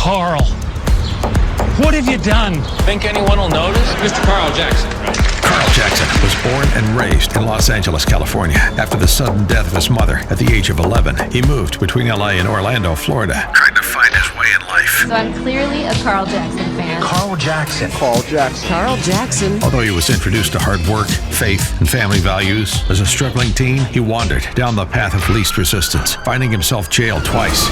Carl, what have you done? Think anyone will notice? Mr. Carl Jackson, right? Carl Jackson was born and raised in Los Angeles, California. After the sudden death of his mother at the age of 11, he moved between LA and Orlando, Florida, trying to find his way in life. So I'm clearly a Carl Jackson fan. Carl Jackson. Carl Jackson. Carl Jackson. Although he was introduced to hard work, faith, and family values, as a struggling teen, he wandered down the path of least resistance, finding himself jailed twice.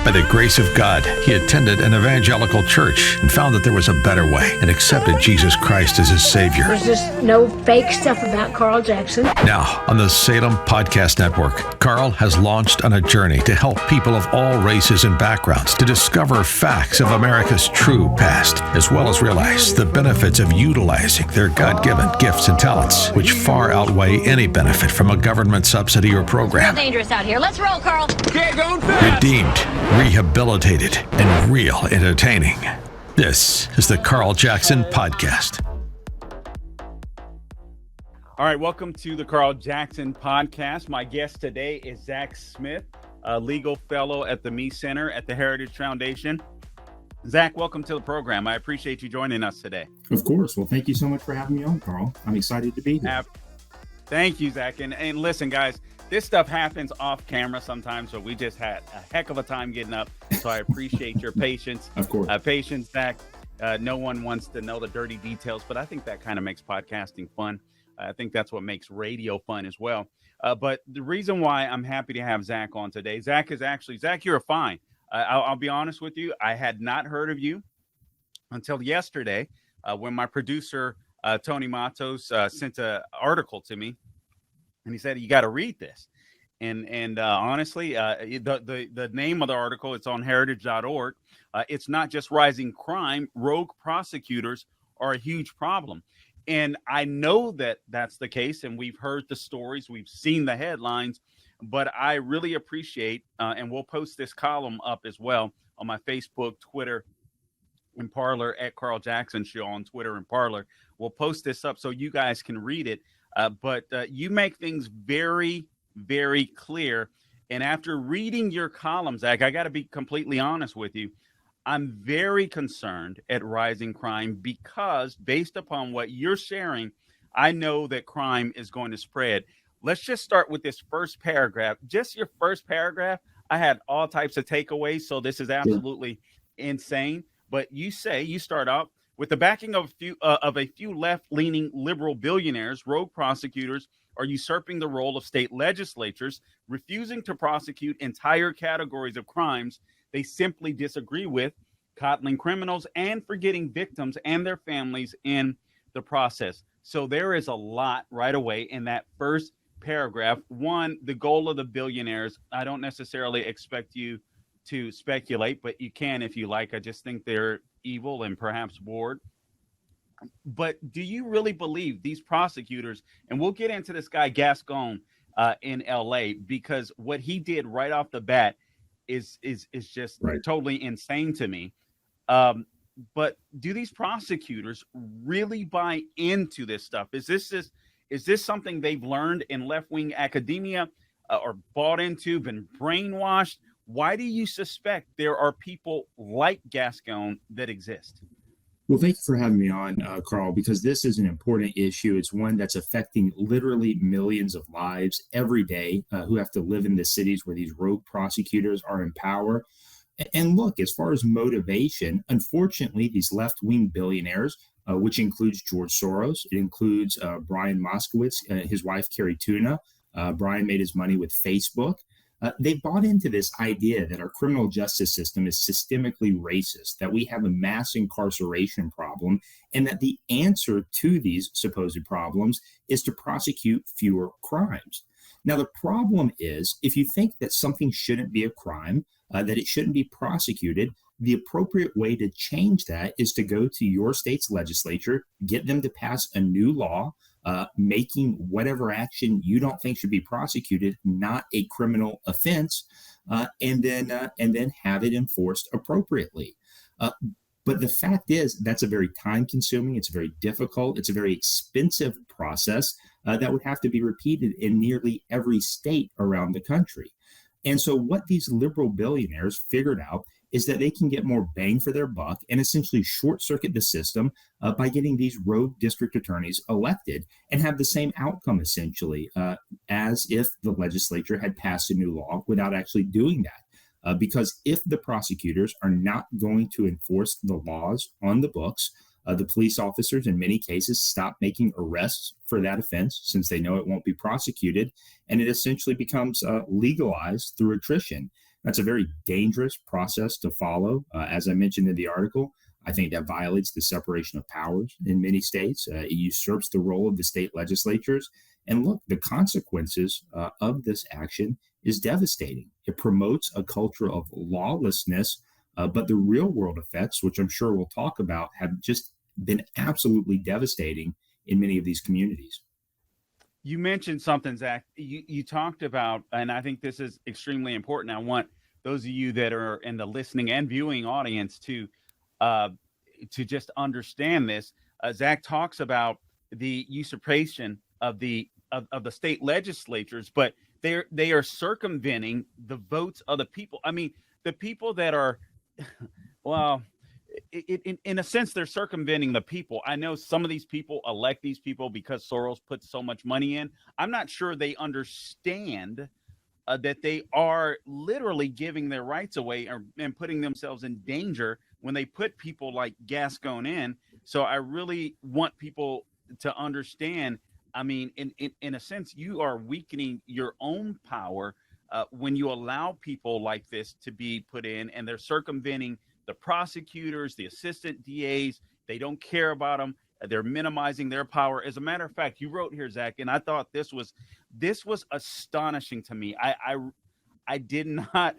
By the grace of God, he attended an evangelical church and found that there was a better way and accepted Jesus Christ as his Savior. There's just no fake stuff about Carl Jackson. Now, on the Salem Podcast Network, Carl has launched on a journey to help people of all races and backgrounds to discover facts of America's true past, as well as realize the benefits of utilizing their God-given gifts and talents, which far outweigh any benefit from a government subsidy or program. Real dangerous out here. Let's roll, Carl. Get going fast! Redeemed, rehabilitated, and real entertaining. This is the Carl Jackson Podcast. All right, welcome to the Carl Jackson Podcast. My guest today is Zack Smith, a legal fellow at the Me Center at the Heritage Foundation. Zack, welcome to the program. I appreciate you joining us today. Of course. Well, thank you so much for having me on, Carl. I'm excited to be here. Thank you, Zack. And listen, guys, this stuff happens off camera sometimes, so we just had a heck of a time getting up. So I appreciate your patience. Of course. Patience, Zack. No one wants to know the dirty details, but I think that kind of makes podcasting fun. I think that's what makes radio fun as well. But the reason why I'm happy to have Zack on today, Zack, you're a fine. I'll be honest with you. I had not heard of you until yesterday when my producer, Tony Matos, sent an article to me. And he said, you got to read this. And honestly, the name of the article, it's on heritage.org. It's not just rising crime. Rogue prosecutors are a huge problem. And I know that that's the case. And we've heard the stories. We've seen the headlines. But I really appreciate, and we'll post this column up as well on my Facebook, Twitter, and Parler at Carl Jackson Show on Twitter and Parler. We'll post this up so you guys can read it. But you make things very, very clear. And after reading your column, Zack, I got to be completely honest with you. I'm very concerned at rising crime because based upon what you're sharing, I know that crime is going to spread. Let's just start with this first paragraph. Just your first paragraph. I had all types of takeaways. So this is absolutely insane. But you start out with the backing of a few left-leaning liberal billionaires. Rogue prosecutors are usurping the role of state legislatures, refusing to prosecute entire categories of crimes they simply disagree with, coddling criminals and forgetting victims and their families in the process. So there is a lot right away in that first paragraph. One, the goal of the billionaires. I don't necessarily expect you to speculate, but you can if you like. I just think they're evil and perhaps bored. But do you really believe these prosecutors, and we'll get into this guy Gascon in LA, because what he did right off the bat is just totally insane to me. But do these prosecutors really buy into this stuff? Is this something they've learned in left-wing academia or bought into, been brainwashed? Why do you suspect there are people like Gascon that exist? Well, thank you for having me on, Carl, because this is an important issue. It's one that's affecting literally millions of lives every day who have to live in the cities where these rogue prosecutors are in power. And look, as far as motivation, unfortunately, these left-wing billionaires, which includes George Soros, it includes Brian Moskowitz, his wife, Carrie Tuna. Brian made his money with Facebook. They bought into this idea that our criminal justice system is systemically racist, that we have a mass incarceration problem, and that the answer to these supposed problems is to prosecute fewer crimes. Now, the problem is, if you think that something shouldn't be a crime, that it shouldn't be prosecuted, the appropriate way to change that is to go to your state's legislature, get them to pass a new law, making whatever action you don't think should be prosecuted not a criminal offense, and then have it enforced appropriately. But the fact is, that's a very time-consuming, it's very difficult, it's a very expensive process that would have to be repeated in nearly every state around the country. And so what these liberal billionaires figured out is that they can get more bang for their buck and essentially short circuit the system by getting these rogue district attorneys elected and have the same outcome essentially as if the legislature had passed a new law without actually doing that. Because if the prosecutors are not going to enforce the laws on the books, the police officers in many cases stop making arrests for that offense since they know it won't be prosecuted, and it essentially becomes legalized through attrition. That's a very dangerous process to follow. As I mentioned in the article, I think that violates the separation of powers in many states. It usurps the role of the state legislatures. And look, the consequences of this action is devastating. It promotes a culture of lawlessness, but the real world effects, which I'm sure we'll talk about, have just been absolutely devastating in many of these communities. You mentioned something, Zach. You talked about, and I think this is extremely important. I want those of you that are in the listening and viewing audience to just understand this. Zach talks about the usurpation of the state legislatures, but they are circumventing the votes of the people. I mean, the people that are, well, in a sense, they're circumventing the people. I know some of these people elect these people because Soros puts so much money in. I'm not sure they understand that they are literally giving their rights away and putting themselves in danger when they put people like Gascon in. So I really want people to understand. I mean, in a sense, you are weakening your own power when you allow people like this to be put in, and they're circumventing the prosecutors, the assistant DAs. They don't care about them. They're minimizing their power. As a matter of fact, you wrote here, Zach, and I thought this was astonishing to me. I did not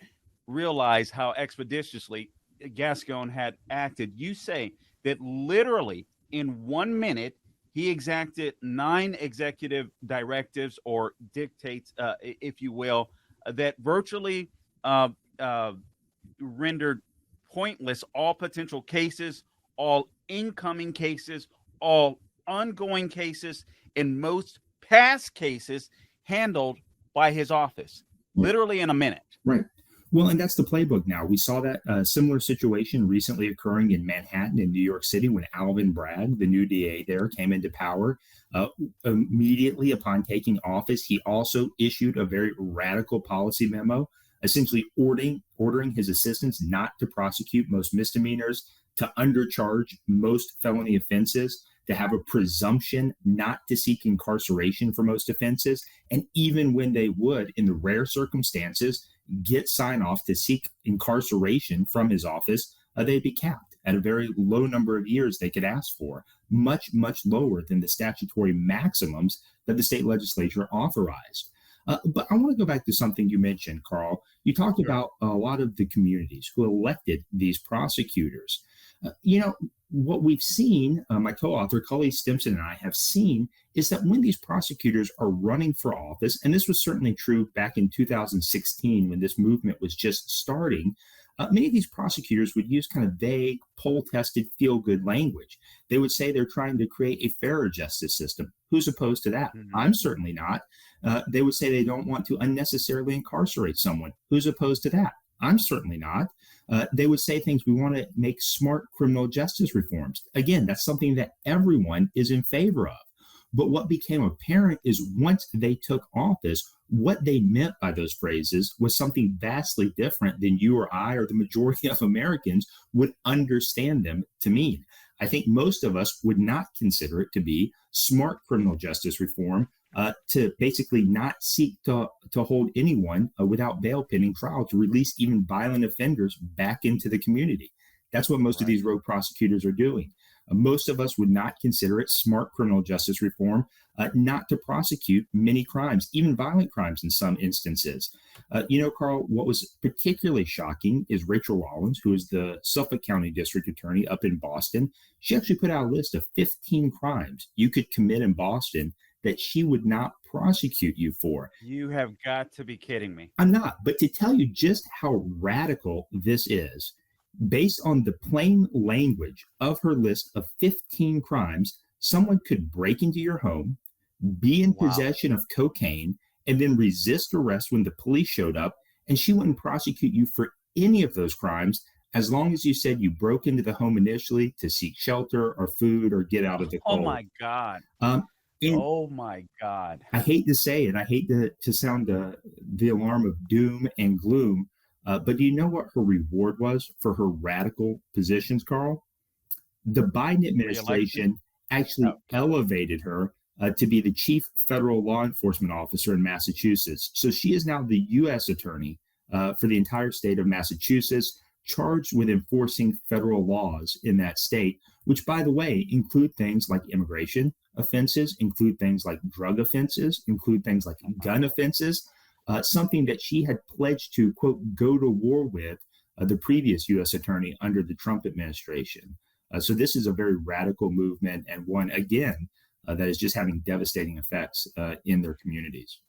realize how expeditiously Gascon had acted. You say that literally in 1 minute, he exacted 9 executive directives or dictates, if you will, that virtually rendered pointless all potential cases, all incoming cases, all ongoing cases, and most past cases handled by his office, literally in a minute. Right. Well, and that's the playbook now. We saw that similar situation recently occurring in Manhattan in New York City when Alvin Bragg, the new DA there, came into power. Immediately upon taking office, he also issued a very radical policy memo, essentially ordering his assistants not to prosecute most misdemeanors, to undercharge most felony offenses, to have a presumption not to seek incarceration for most offenses, and even when they would, in the rare circumstances, get sign off to seek incarceration from his office, they'd be capped at a very low number of years they could ask for, much, much lower than the statutory maximums that the state legislature authorized. But I want to go back to something you mentioned, Carl. You talked about a lot of the communities who elected these prosecutors. What we've seen, my co-author, Cully Stimson, and I have seen, is that when these prosecutors are running for office, and this was certainly true back in 2016 when this movement was just starting, many of these prosecutors would use kind of vague, poll-tested, feel-good language. They would say they're trying to create a fairer justice system. Who's opposed to that? Mm-hmm. I'm certainly not. They would say they don't want to unnecessarily incarcerate someone. Who's opposed to that? I'm certainly not. They would say things, we want to make smart criminal justice reforms. Again, that's something that everyone is in favor of. But what became apparent is once they took office, what they meant by those phrases was something vastly different than you or I or the majority of Americans would understand them to mean. I think most of us would not consider it to be smart criminal justice reform, to basically not seek to hold anyone without bail pending trial, to release even violent offenders back into the community. That's what most of these rogue prosecutors are doing. Most of us would not consider it smart criminal justice reform not to prosecute many crimes, even violent crimes in some instances. Carl, what was particularly shocking is Rachel Rollins, who is the Suffolk County District Attorney up in Boston. She actually put out a list of 15 crimes you could commit in Boston that she would not prosecute you for. You have got to be kidding me. I'm not. But to tell you just how radical this is, based on the plain language of her list of 15 crimes, someone could break into your home, be in possession of cocaine, and then resist arrest when the police showed up, and she wouldn't prosecute you for any of those crimes as long as you said you broke into the home initially to seek shelter or food or get out of the Oh cold. my God. Um, and Oh my God. I hate to say it, I hate to sound the alarm of doom and gloom, but do you know what her reward was for her radical positions, Carl? The Biden administration actually elevated her to be the chief federal law enforcement officer in Massachusetts. So she is now the U.S. attorney for the entire state of Massachusetts, charged with enforcing federal laws in that state, which, by the way, include things like immigration offenses, include things like drug offenses, include things like gun offenses, something that she had pledged to, quote, go to war with the previous U.S. attorney under the Trump administration. So this is a very radical movement, and one, again, that is just having devastating effects in their communities.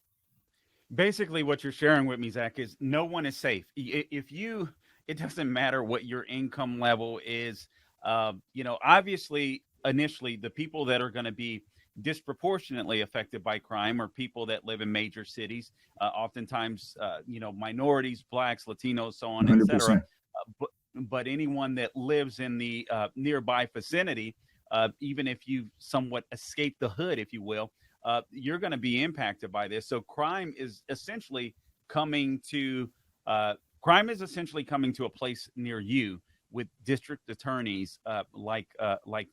Basically, what you're sharing with me, Zach, is no one is safe. It doesn't matter what your income level is. Obviously, initially, the people that are going to be disproportionately affected by crime are people that live in major cities, oftentimes, minorities, blacks, Latinos, so on, 100%. etc. But anyone that lives in the nearby vicinity, even if you somewhat escape the hood, if you will, you're going to be impacted by this. So crime is essentially coming to a place near you with district attorneys like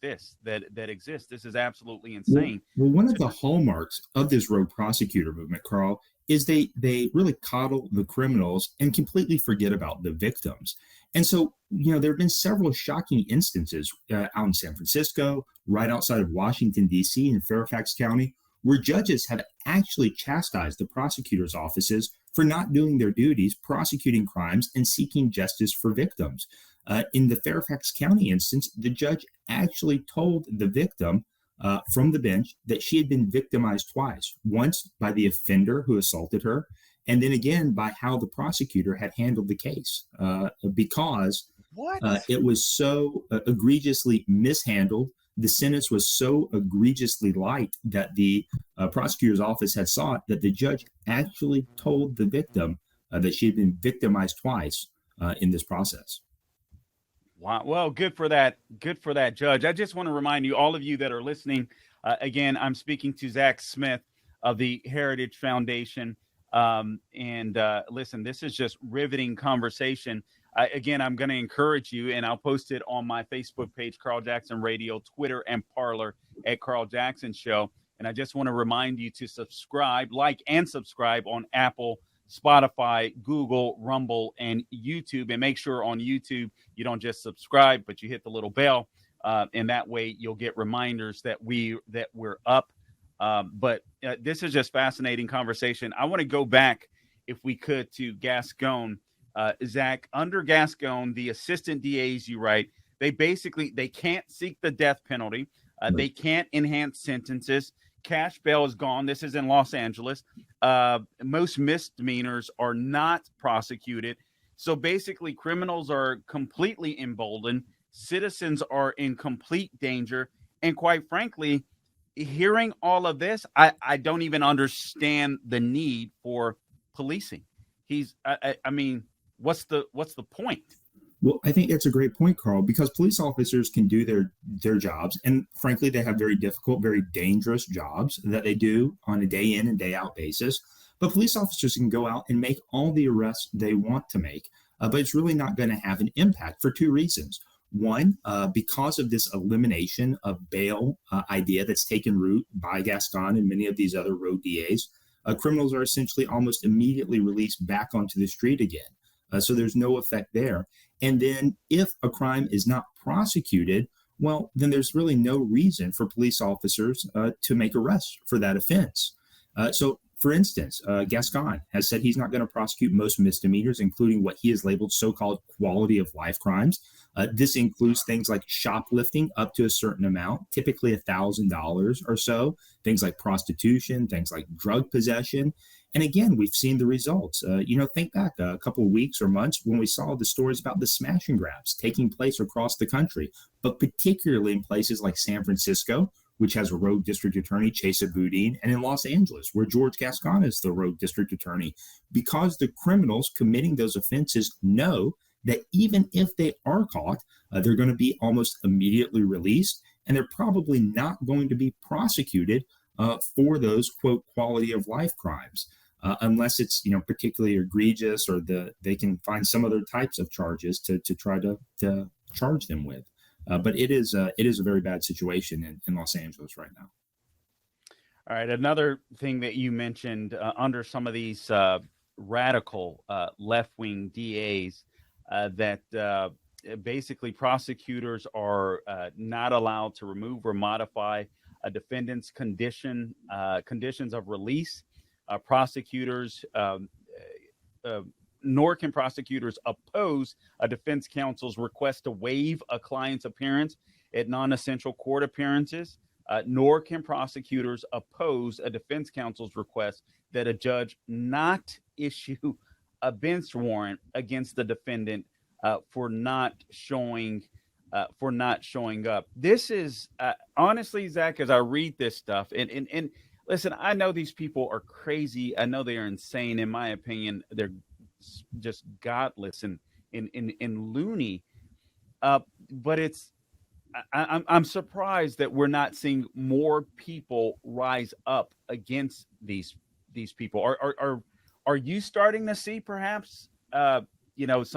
this that exist. This is absolutely insane. Well, one of the hallmarks of this rogue prosecutor movement, Carl, is they really coddle the criminals and completely forget about the victims. And so, there have been several shocking instances out in San Francisco, right outside of Washington, D.C., in Fairfax County, where judges have actually chastised the prosecutors' offices for not doing their duties, prosecuting crimes, and seeking justice for victims. In the Fairfax County instance, the judge actually told the victim from the bench that she had been victimized twice, once by the offender who assaulted her, and then again by how the prosecutor had handled the case, because it was so egregiously mishandled. The sentence was so egregiously light that the prosecutor's office had sought that the judge actually told the victim that she had been victimized twice in this process. Wow. Well, good for that. Good for that, Judge. I just want to remind you, all of you that are listening, again, I'm speaking to Zack Smith of the Heritage Foundation. Listen, this is just riveting conversation. Again, I'm going to encourage you, and I'll post it on my Facebook page, Carl Jackson Radio, Twitter, and Parler at Carl Jackson Show. And I just want to remind you to subscribe, like, and subscribe on Apple, Spotify, Google, Rumble, and YouTube. And make sure on YouTube you don't just subscribe, but you hit the little bell, and that way you'll get reminders that we're up. But this is just fascinating conversation. I want to go back, if we could, to Gascon. Zach, under Gascon, the assistant DAs, you write, they can't seek the death penalty. They can't enhance sentences. Cash bail is gone. This is in Los Angeles. Most misdemeanors are not prosecuted. So basically, criminals are completely emboldened. Citizens are in complete danger. And quite frankly, hearing all of this, I don't even understand the need for policing. What's the point? Well, I think that's a great point, Carl, because police officers can do their jobs. And frankly, they have very difficult, very dangerous jobs that they do on a day in and day out basis. But police officers can go out and make all the arrests they want to make. But it's really not going to have an impact for two reasons. One, because of this elimination of bail idea that's taken root by Gascon and many of these other rogue DAs, criminals are essentially almost immediately released back onto the street again. So there's no effect there. And then if a crime is not prosecuted, well, then there's really no reason for police officers to make arrests for that offense. So, for instance, Gascon has said he's not going to prosecute most misdemeanors, including what he has labeled so-called quality of life crimes. This includes things like shoplifting up to a certain amount, typically $1,000 or so, things like prostitution, things like drug possession. And again, we've seen the results. Think back a couple of weeks or months when we saw the stories about the smash and grabs taking place across the country, but particularly in places like San Francisco, which has a rogue district attorney, Chesa Boudin, and in Los Angeles, where George Gascon is the rogue district attorney, because the criminals committing those offenses know that even if they are caught, they're going to be almost immediately released, and they're probably not going to be prosecuted for those, quote, quality of life crimes, unless it's, particularly egregious, or they can find some other types of charges to try to charge them with. But it is a very bad situation in Los Angeles right now. All right. Another thing that you mentioned under some of these radical left-wing DAs, that basically prosecutors are not allowed to remove or modify a defendant's conditions of release. Nor can prosecutors oppose a defense counsel's request to waive a client's appearance at non-essential court appearances, nor can prosecutors oppose a defense counsel's request that a judge not issue a bench warrant against the defendant for not showing up. This is honestly, Zach, as I read this stuff, and listen, I know these people are crazy. I know they are insane. In my opinion, they're just godless and loony. But I'm surprised that we're not seeing more people rise up against these people. Are you starting to see perhaps some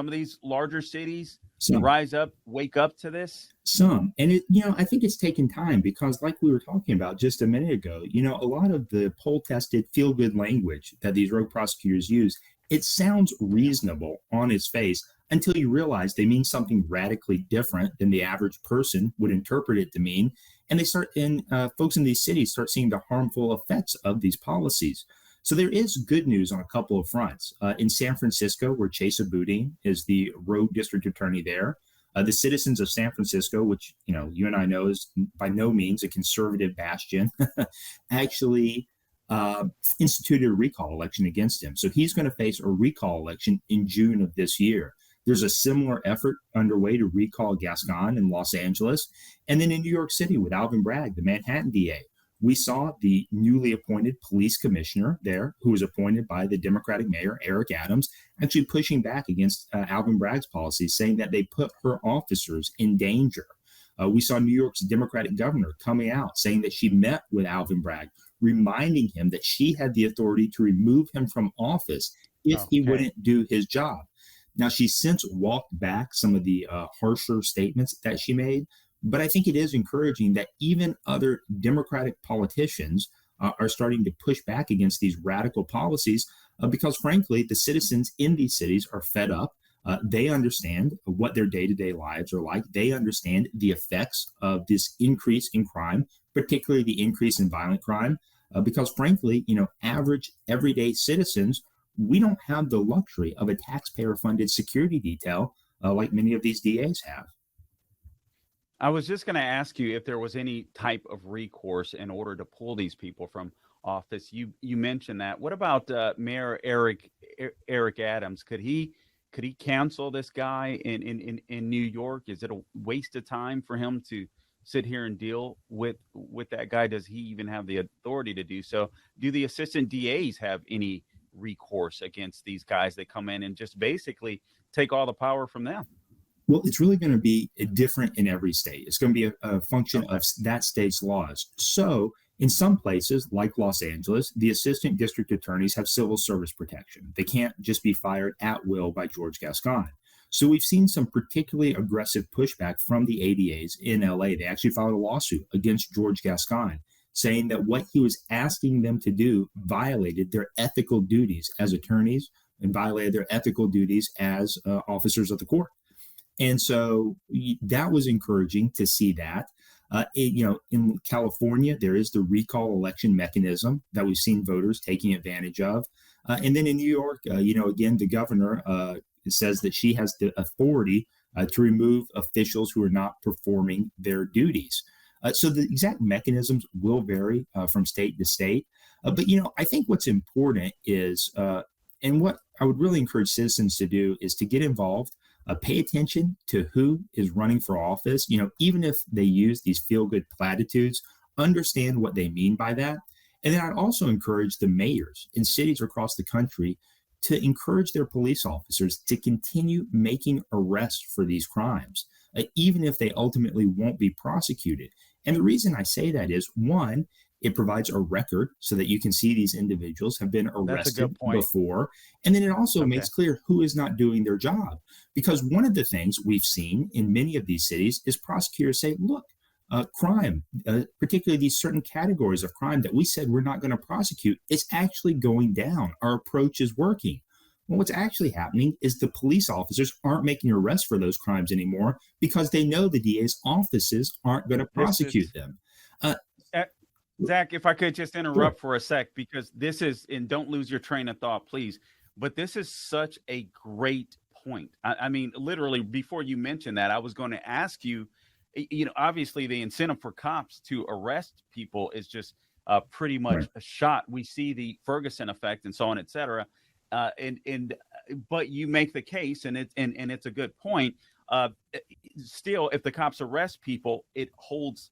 of these larger cities rise up, wake up to this? Some. And I think it's taken time, because like we were talking about just a minute ago, a lot of the poll tested feel good language that these rogue prosecutors use, it sounds reasonable on its face until you realize they mean something radically different than the average person would interpret it to mean. And folks in these cities start seeing the harmful effects of these policies. So there is good news on a couple of fronts. In San Francisco, where Chesa Boudin is the rogue district attorney there, the citizens of San Francisco, which you and I know is by no means a conservative bastion, actually instituted a recall election against him. So he's going to face a recall election in June of this year. There's a similar effort underway to recall Gascon in Los Angeles. And then in New York City with Alvin Bragg, the Manhattan DA, we saw the newly appointed police commissioner there, who was appointed by the Democratic mayor, Eric Adams, actually pushing back against Alvin Bragg's policies, saying that they put her officers in danger. We saw New York's Democratic governor coming out saying that she met with Alvin Bragg, reminding him that she had the authority to remove him from office if he wouldn't do his job. Now, she's since walked back some of the harsher statements that she made, but I think it is encouraging that even other Democratic politicians are starting to push back against these radical policies because, frankly, the citizens in these cities are fed up. They understand what their day-to-day lives are like. They understand the effects of this increase in crime, particularly the increase in violent crime, because, frankly, average everyday citizens, we don't have the luxury of a taxpayer-funded security detail like many of these DAs have. I was just going to ask you if there was any type of recourse in order to pull these people from office. You mentioned that. What about Mayor Eric Adams? Could he cancel this guy in New York? Is it a waste of time for him to sit here and deal with that guy? Does he even have the authority to do so? Do the assistant DAs have any recourse against these guys that come in and just basically take all the power from them? Well, it's really going to be different in every state. It's going to be a function of that state's laws. So in some places, like Los Angeles, the assistant district attorneys have civil service protection. They can't just be fired at will by George Gascon. So we've seen some particularly aggressive pushback from the ADAs in LA. They actually filed a lawsuit against George Gascon, saying that what he was asking them to do violated their ethical duties as attorneys and violated their ethical duties as officers of the court. And so that was encouraging to see that. In California, there is the recall election mechanism that we've seen voters taking advantage of. And then in New York, again, the governor says that she has the authority to remove officials who are not performing their duties. So the exact mechanisms will vary from state to state. But I think what's important is, and what I would really encourage citizens to do, is to get involved. Pay attention to who is running for office. Even if they use these feel-good platitudes, understand what they mean by that. And then I'd also encourage the mayors in cities across the country to encourage their police officers to continue making arrests for these crimes, even if they ultimately won't be prosecuted. And the reason I say that is, one, it provides a record so that you can see these individuals have been arrested before. And then it also makes clear who is not doing their job. Because one of the things we've seen in many of these cities is prosecutors say, look, crime, particularly these certain categories of crime that we said we're not going to prosecute, it's actually going down. Our approach is working. Well, what's actually happening is the police officers aren't making arrests for those crimes anymore because they know the DA's offices aren't going to prosecute them. Zach, if I could just interrupt for a sec, because this is, and don't lose your train of thought, please, but this is such a great point. I mean, literally, before you mentioned that, I was going to ask you, obviously the incentive for cops to arrest people is just pretty much a shot. We see the Ferguson effect and so on, et cetera. But you make the case, and it's a good point. Still, if the cops arrest people, it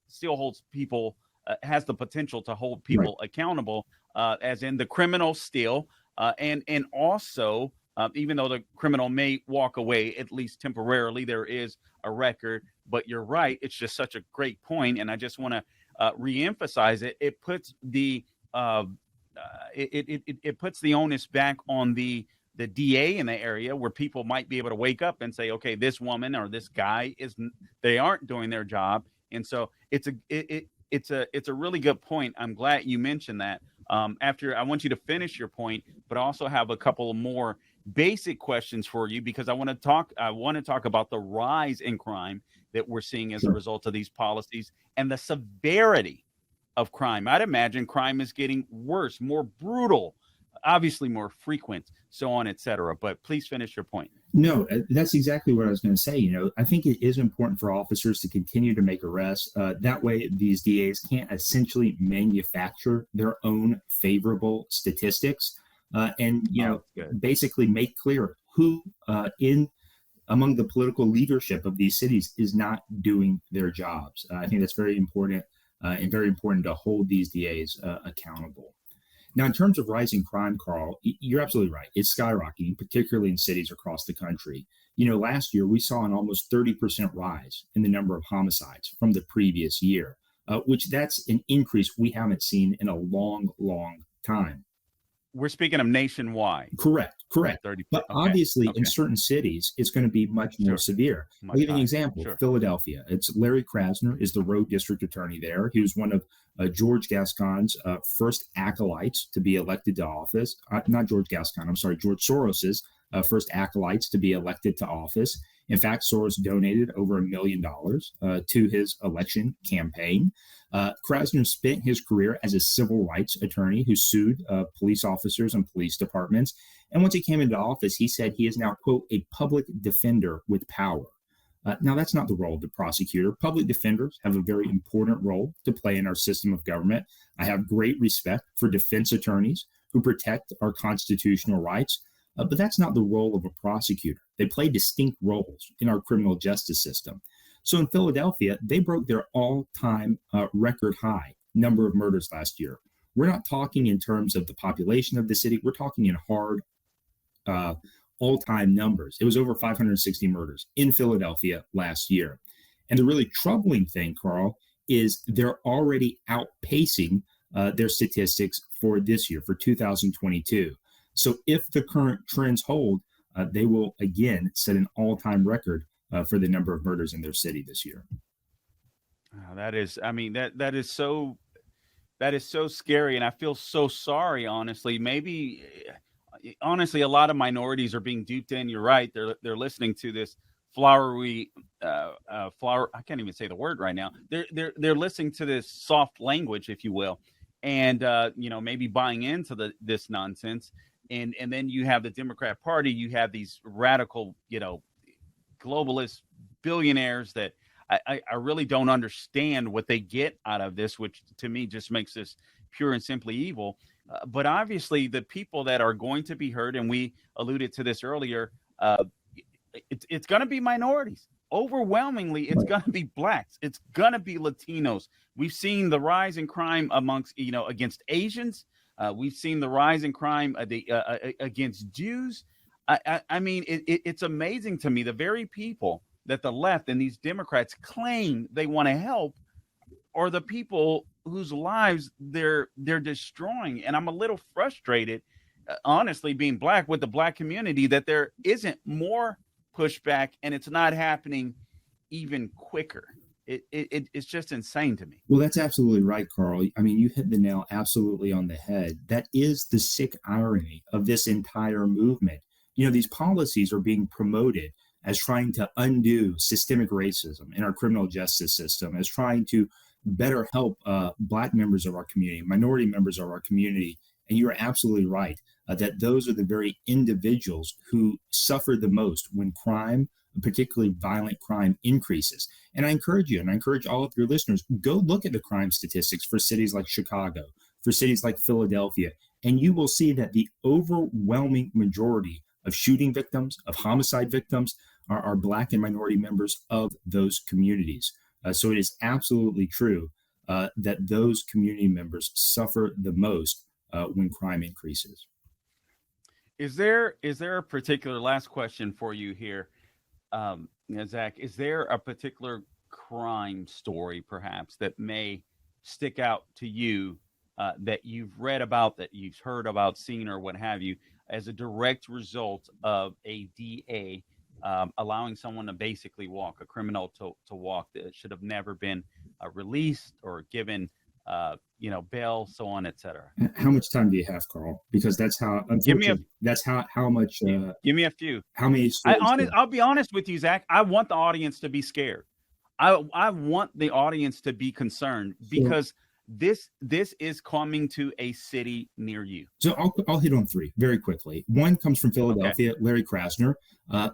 still holds people, has the potential to hold people accountable, as in the criminal still, and also even though the criminal may walk away, at least temporarily, there is a record. But you're right; it's just such a great point, and I just want to reemphasize it. It puts the it puts the onus back on the DA in the area, where people might be able to wake up and say, okay, this woman or this guy they aren't doing their job. And so it's a really good point. I'm glad you mentioned that. After, I want you to finish your point, but I also have a couple of more basic questions for you, because I want to talk about the rise in crime that we're seeing as a result of these policies and the severity of crime. I'd imagine crime is getting worse, more brutal, obviously more frequent, so on, et cetera. But please finish your point. No, that's exactly what I was going to say. I think it is important for officers to continue to make arrests. That way, these DAs can't essentially manufacture their own favorable statistics, and basically make clear who among the political leadership of these cities is not doing their jobs. I think that's very important, and very important to hold these DAs accountable. Now, in terms of rising crime, Carl, you're absolutely right. It's skyrocketing, particularly in cities across the country. Last year, we saw an almost 30% rise in the number of homicides from the previous year, which that's an increase we haven't seen in a long, long time. We're speaking of nationwide. Correct. 30%. But obviously, in certain cities, it's going to be much more severe. I'll give you an example. Philadelphia. It's Larry Krasner is the road district attorney there. He was one of George Gascon's first acolytes to be elected to office. Not George Gascon, I'm sorry, George Soros's first acolytes to be elected to office. In fact, Soros donated over $1 million to his election campaign. Krasner spent his career as a civil rights attorney who sued police officers and police departments. And once he came into office, he said he is now, quote, a public defender with power. Now, that's not the role of the prosecutor. Public defenders have a very important role to play in our system of government. I have great respect for defense attorneys who protect our constitutional rights. But that's not the role of a prosecutor. They play distinct roles in our criminal justice system. So in Philadelphia, they broke their all-time record high number of murders last year. We're not talking in terms of the population of the city. We're talking in hard all-time numbers. It was over 560 murders in Philadelphia last year. And the really troubling thing, Carl, is they're already outpacing their statistics for this year, for 2022. So if the current trends hold, they will again set an all-time record for the number of murders in their city this year. That is so scary, and I feel so sorry. Honestly, a lot of minorities are being duped in. You're right. They're listening to this flowery flower. I can't even say the word right now. They're listening to this soft language, if you will, and maybe buying into this nonsense. And then you have the Democrat Party. You have these radical, globalist billionaires that I really don't understand what they get out of this, which to me just makes this pure and simply evil. But obviously, the people that are going to be hurt, and we alluded to this earlier, it's going to be minorities. overwhelmingly it's going to be blacks. It's going to be Latinos. We've seen the rise in crime amongst, against Asians. We've seen the rise in crime against Jews. I mean, it's amazing to me. The very people that the left and these Democrats claim they want to help are the people whose lives they're destroying. And I'm a little frustrated, honestly, being black, with the black community, that there isn't more pushback and it's not happening even quicker. It's just insane to me. Well, that's absolutely right, Carl. I mean, you hit the nail absolutely on the head. That is the sick irony of this entire movement. These policies are being promoted as trying to undo systemic racism in our criminal justice system, as trying to better help Black members of our community, minority members of our community. And you are absolutely right that those are the very individuals who suffer the most when crime, particularly violent crime, increases. And I encourage you, and I encourage all of your listeners, go look at the crime statistics for cities like Chicago, for cities like Philadelphia, and you will see that the overwhelming majority of shooting victims, of homicide victims, are Black and minority members of those communities. So it is absolutely true that those community members suffer the most when crime increases. Is there a particular, last question for you here, Zach, is there a particular crime story perhaps that may stick out to you that you've read about, that you've heard about, seen, or what have you, as a direct result of a DA allowing someone to basically walk, a criminal to walk, that should have never been released or given bail, so on, etc.? How much time do you have, Carl? Because that's how, unfortunately, that's how much. Give me a few. How many? I'll be honest with you, Zach. I want the audience to be scared. I want the audience to be concerned, because this is coming to a city near you. So I'll hit on three very quickly. One comes from Philadelphia, okay. Larry Krasner.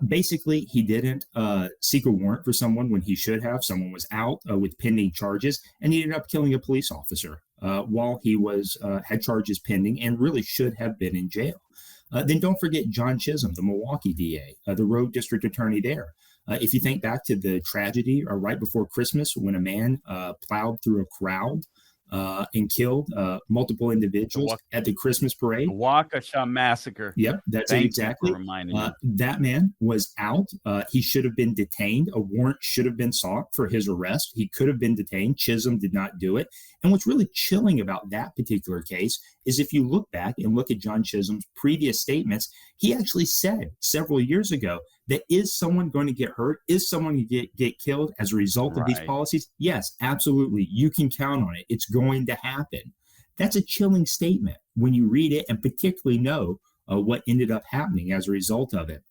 Basically, he didn't seek a warrant for someone when he should have. Someone was out with pending charges, and he ended up killing a police officer while he had charges pending and really should have been in jail. Then don't forget John Chisholm, the Milwaukee DA, the road district attorney there. If you think back to the tragedy right before Christmas when a man plowed through a crowd and killed multiple individuals at the Christmas parade. Waukesha massacre. Yep, that's exactly. That man was out. He should have been detained. A warrant should have been sought for his arrest. He could have been detained. Chisholm did not do it. And what's really chilling about that particular case is if you look back and look at John Chisholm's previous statements, he actually said several years ago that is someone going to get hurt? Is someone going to get killed as a result of these policies? Yes, absolutely. You can count on it. It's going to happen. That's a chilling statement when you read it and particularly know what ended up happening as a result of it.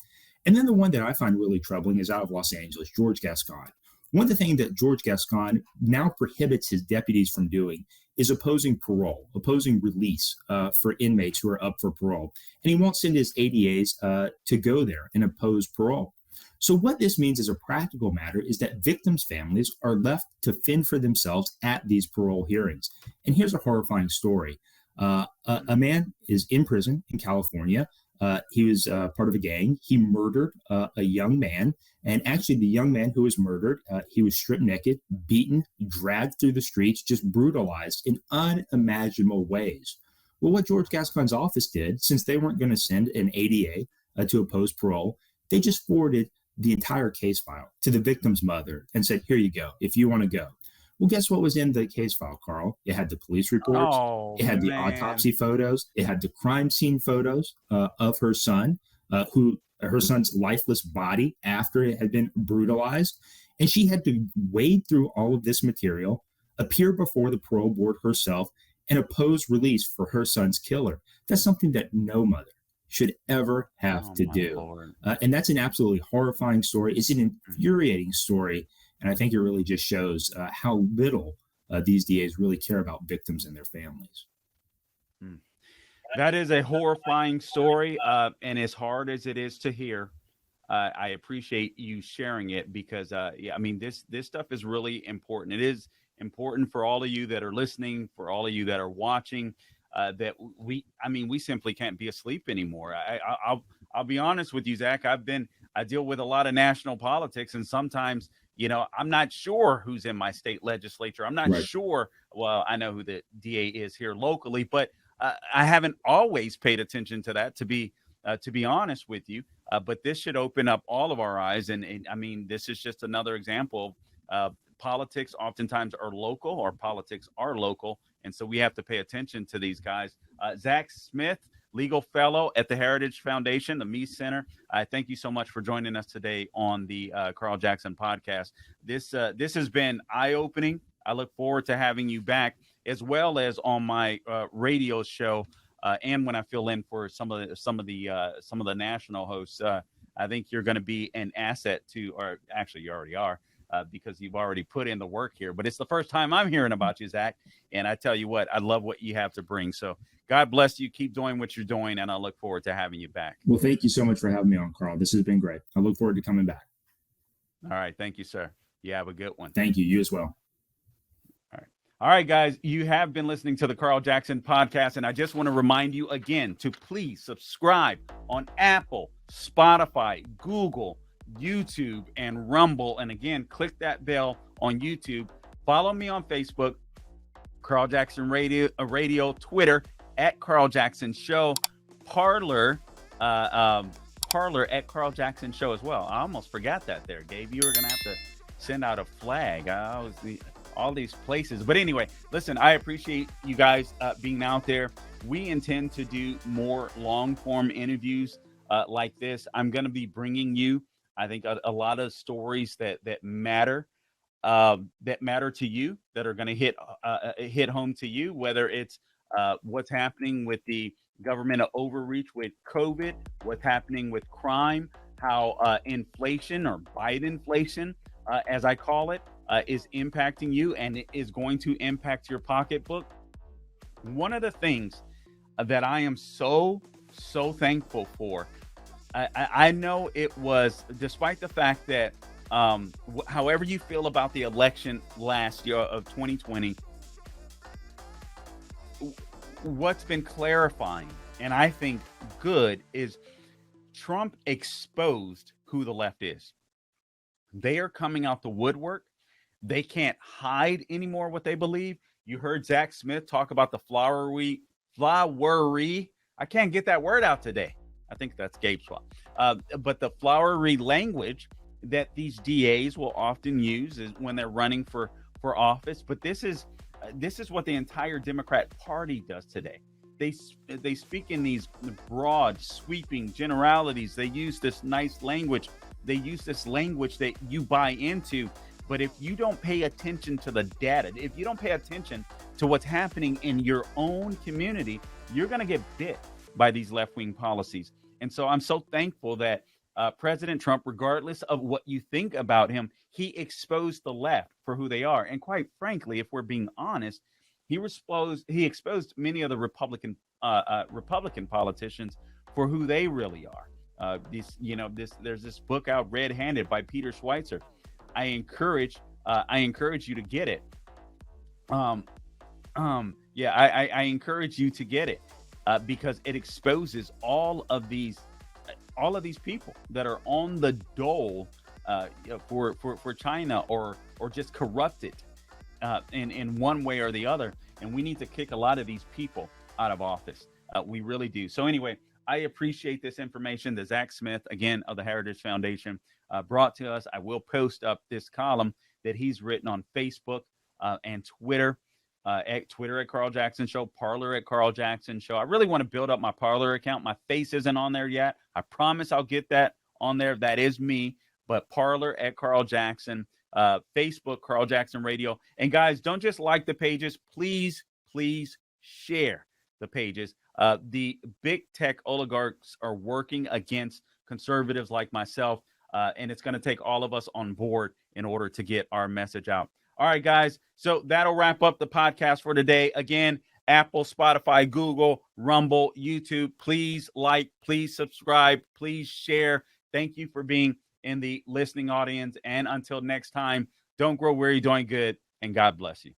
And then the one that I find really troubling is out of Los Angeles, George Gascon. One of the things that George Gascon now prohibits his deputies from doing is opposing parole, opposing release for inmates who are up for parole. And he won't send his ADAs to go there and oppose parole. So what this means as a practical matter is that victims' families are left to fend for themselves at these parole hearings. And here's a horrifying story. A man is in prison in California. He was part of a gang. He murdered a young man. And actually, the young man who was murdered, he was stripped naked, beaten, dragged through the streets, just brutalized in unimaginable ways. Well, what George Gascon's office did, since they weren't going to send an ADA to oppose parole, they just forwarded the entire case file to the victim's mother and said, here you go, if you want to go. Well, guess what was in the case file, Carl? It had the police reports. It had the autopsy photos. It had the crime scene photos of her son, her son's lifeless body after it had been brutalized. And she had to wade through all of this material, appear before the parole board herself, and oppose release for her son's killer. That's something that no mother should ever have to do. And that's an absolutely horrifying story. It's an infuriating story. And I think it really just shows how little these DAs really care about victims and their families. That is a horrifying story. And as hard as it is to hear, I appreciate you sharing it because, this stuff is really important. It is important for all of you that are listening, for all of you that are watching, that we simply can't be asleep anymore. I'll be honest with you, Zach. I've been I deal with a lot of national politics, and sometimes, I'm not sure who's in my state legislature. I'm not sure. Well, I know who the DA is here locally, but I haven't always paid attention to that, to be honest with you. But this should open up all of our eyes. And I mean, this is just another example of politics oftentimes are local, or politics are local. And so we have to pay attention to these guys. Zack Smith, legal fellow at the Heritage Foundation, the Meese Center. I thank you so much for joining us today on the Carl Jackson podcast. This has been eye-opening. I look forward to having you back, as well as on my radio show, and when I fill in for some of the national hosts. I think you're going to be an asset to, or actually you already are, because you've already put in the work here. But it's the first time I'm hearing about you, Zack. And I tell you what, I love what you have to bring. So God bless you. Keep doing what you're doing, and I look forward to having you back. Well, thank you so much for having me on, Carl. This has been great. I look forward to coming back. All right. Thank you, sir. You have a good one. Thank you. You as well. All right, guys, you have been listening to the Carl Jackson podcast, and I just want to remind you again to please subscribe on Apple, Spotify, Google, YouTube, and Rumble. And again, click that bell on YouTube. Follow me on Facebook, Carl Jackson Radio, Twitter at Carl Jackson Show, Parler at Carl Jackson Show as well. I almost forgot that there, Gabe. You were going to have to send out a flag. All these places. But anyway, listen, I appreciate you guys being out there. We intend to do more long form interviews like this. I'm going to be bringing you, I think, a lot of stories that matter to you, that are going to hit home to you, whether it's what's happening with the government overreach with COVID, what's happening with crime, how inflation, or Biden-inflation, as I call it, is impacting you, and it is going to impact your pocketbook. One of the things that I am so thankful for, I know it was, despite the fact that however you feel about the election last year of 2020, what's been clarifying, and I think good, is Trump exposed who the left is. They are coming out the woodwork. They can't hide anymore what they believe. You heard Zack Smith talk about the flowery. I can't get that word out today. I think that's Gabe's fault. But the flowery language that these DAs will often use is when they're running for office. But this is what the entire Democrat Party does today. They speak in these broad, sweeping generalities. They use this nice language. They use this language that you buy into. But if you don't pay attention to the data, if you don't pay attention to what's happening in your own community, you're going to get bit by these left-wing policies. And so I'm so thankful that President Trump, regardless of what you think about him, he exposed the left for who they are. And quite frankly, if we're being honest, he exposed many of the Republican politicians for who they really are. There's this book out, Red Handed, by Peter Schweitzer. I encourage you to get it. I encourage you to get it because it exposes all of these people that are on the dole for China or just corrupted in one way or the other. And we need to kick a lot of these people out of office. We really do. So anyway, I appreciate this information that Zack Smith, again, of the Heritage Foundation, brought to us. I will post up this column that he's written on Facebook and Twitter, at Carl Jackson Show, Parler at Carl Jackson Show. I really want to build up my Parler account. My face isn't on there yet. I promise I'll get that on there. That is me. But Parler at Carl Jackson, Facebook, Carl Jackson Radio. And guys, don't just like the pages. Please share the pages. The big tech oligarchs are working against conservatives like myself. And it's going to take all of us on board in order to get our message out. All right, guys. So that'll wrap up the podcast for today. Again, Apple, Spotify, Google, Rumble, YouTube. Please like, please subscribe, please share. Thank you for being in the listening audience. And until next time, don't grow weary doing good, and God bless you.